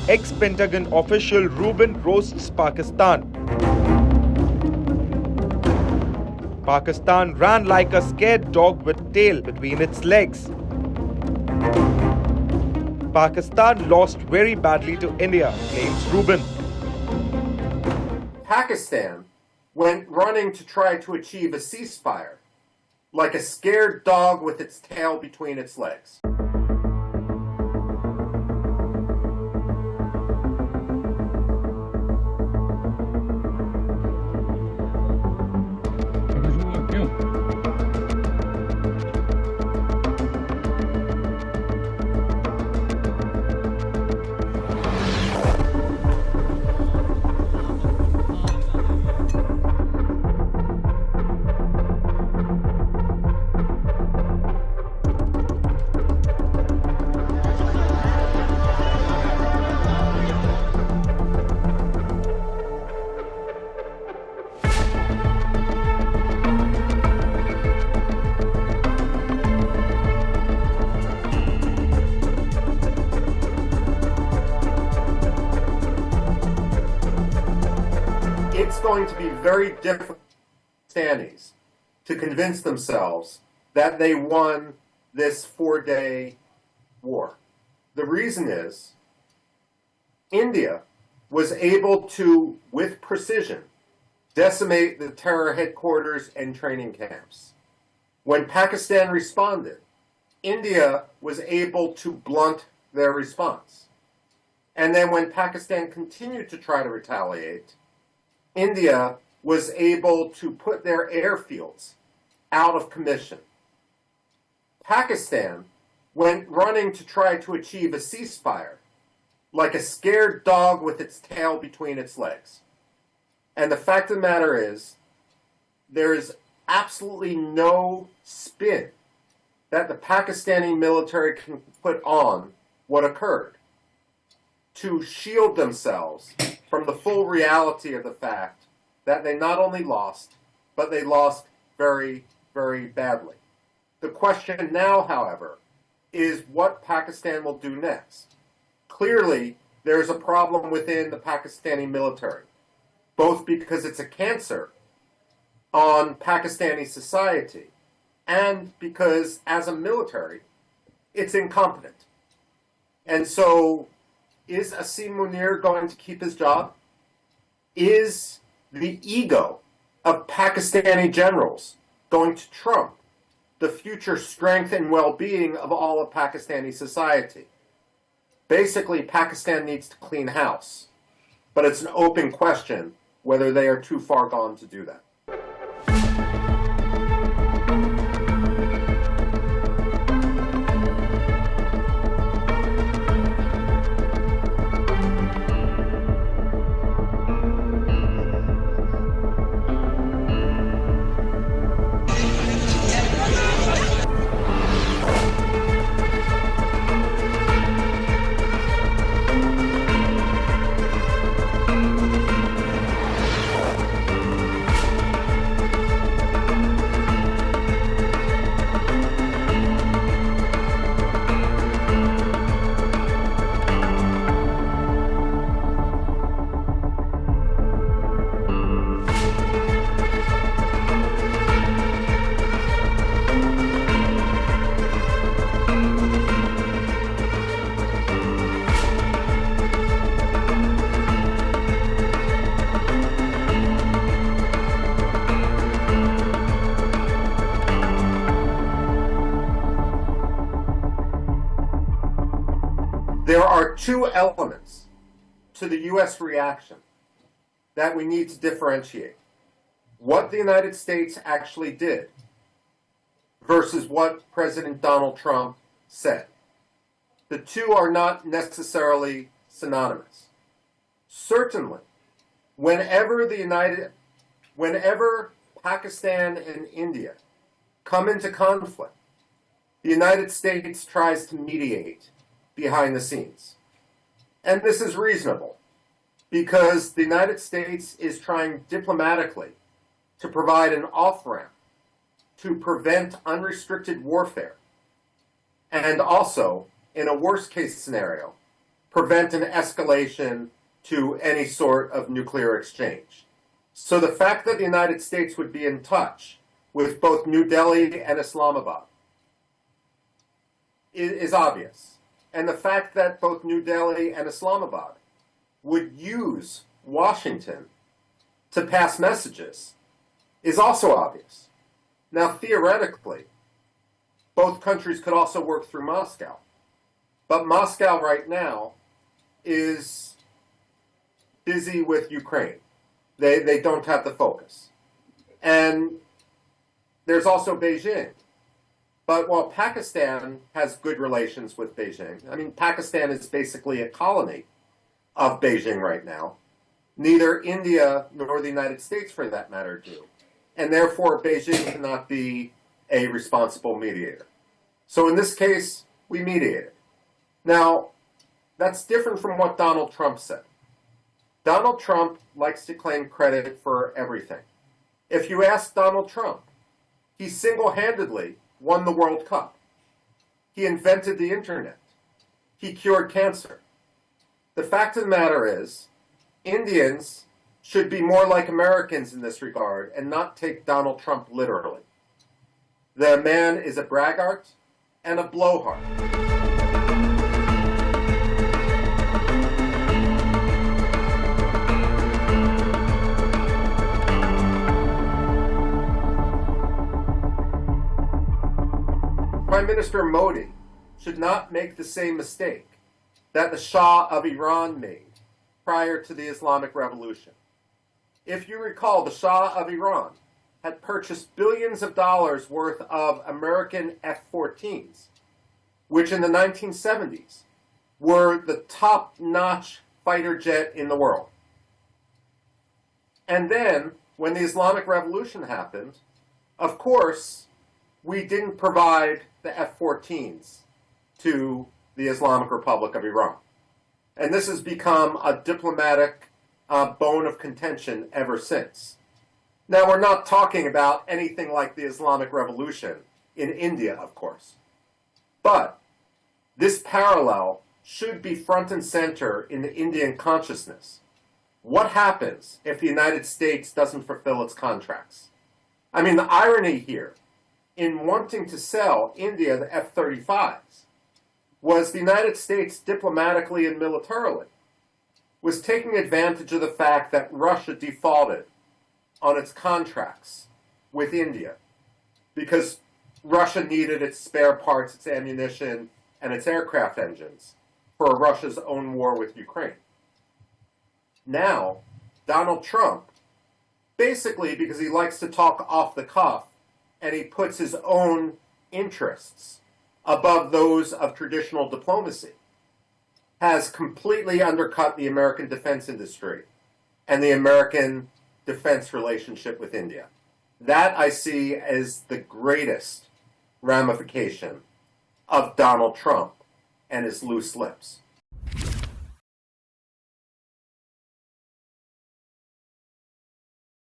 Ex-Pentagon official Rubin roasts Pakistan. Pakistan ran like a scared dog with tail between its legs. Pakistan lost very badly to India, claims Rubin. Pakistan went running to try to achieve a ceasefire, like a scared dog with its tail between its legs. It's going to be very difficult for Pakistanis to convince themselves that they won this 4-day war. The reason is India was able to, with precision, decimate the terror headquarters and training camps. When Pakistan responded, India was able to blunt their response. And then when Pakistan continued to try to retaliate, India was able to put their airfields out of commission. Pakistan went running to try to achieve a ceasefire, like a scared dog with its tail between its legs. And the fact of the matter is, there is absolutely no spin that the Pakistani military can put on what occurred to shield themselves from the full reality of the fact that they not only lost, but they lost very, very badly. The question now, however, is what Pakistan will do next. Clearly, there's a problem within the Pakistani military, both because it's a cancer on Pakistani society and because, as a military, it's incompetent. And so, is Asim Munir going to keep his job? Is the ego of Pakistani generals going to trump the future strength and well-being of all of Pakistani society? Basically, Pakistan needs to clean house, but it's an open question whether they are too far gone to do that. There are two elements to the U.S. reaction that we need to differentiate. What the United States actually did versus what President Donald Trump said. The two are not necessarily synonymous. Certainly, whenever Pakistan and India come into conflict, the United States tries to mediate behind the scenes. And this is reasonable because the United States is trying diplomatically to provide an off-ramp to prevent unrestricted warfare and also, in a worst-case scenario, prevent an escalation to any sort of nuclear exchange. So the fact that the United States would be in touch with both New Delhi and Islamabad is obvious. And the fact that both New Delhi and Islamabad would use Washington to pass messages is also obvious. Now, theoretically, both countries could also work through Moscow. But Moscow right now is busy with Ukraine. They don't have the focus. And there's also Beijing. But while Pakistan has good relations with Beijing, I mean, Pakistan is basically a colony of Beijing right now. Neither India nor the United States, for that matter, do. And therefore, Beijing cannot be a responsible mediator. So in this case, we mediated. Now, that's different from what Donald Trump said. Donald Trump likes to claim credit for everything. If you ask Donald Trump, he single-handedly won the World Cup. He invented the internet. He cured cancer. The fact of the matter is, Indians should be more like Americans in this regard and not take Donald Trump literally. The man is a braggart and a blowhard. Prime Minister Modi should not make the same mistake that the Shah of Iran made prior to the Islamic Revolution. If you recall, the Shah of Iran had purchased billions of dollars worth of American F-14s, which in the 1970s were the top-notch fighter jet in the world. And then, when the Islamic Revolution happened, of course, we didn't provide the F-14s to the Islamic Republic of Iran. And this has become a diplomatic bone of contention ever since. Now, we're not talking about anything like the Islamic Revolution in India, of course. But this parallel should be front and center in the Indian consciousness. What happens if the United States doesn't fulfill its contracts? I mean, the irony here in wanting to sell India the F-35s was the United States diplomatically and militarily was taking advantage of the fact that Russia defaulted on its contracts with India because Russia needed its spare parts, its ammunition, and its aircraft engines for Russia's own war with Ukraine. Now, Donald Trump, basically because he likes to talk off the cuff and he puts his own interests above those of traditional diplomacy, has completely undercut the American defense industry and the American defense relationship with India. That I see as the greatest ramification of Donald Trump and his loose lips.